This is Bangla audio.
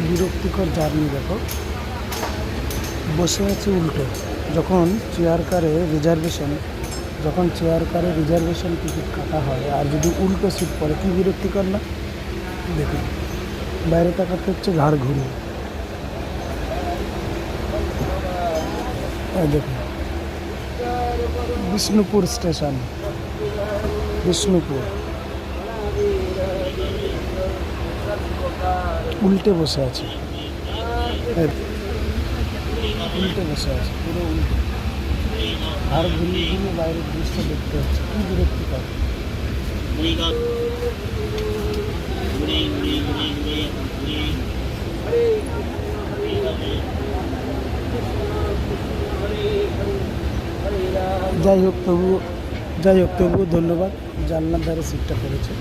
বিরক্তিকর জার্নি দেখো, বসে আছে উল্টো। যখন চেয়ার কারে রিজার্ভেশন টিকিট কাটা হয় আর যদি উল্টো সিট পড়ে, কি বিরক্তিকর না? দেখুন, বাইরে তাকাতে হচ্ছে ঘাড় ঘুরিয়ে। দেখুন, বিষ্ণুপুর স্টেশন, বিষ্ণুপুর, উল্টে বসে আছে, উল্টে বসে আছে, পুরো উল্টে। ঘাড় ঘুরিয়ে ঘুরিয়ে বাইরের দৃশ্য দেখতে হচ্ছে, কি বিরক্তিকর। যাই হোক তবুও ধন্যবাদ, জানলার ধারে সিটটা পড়েছে।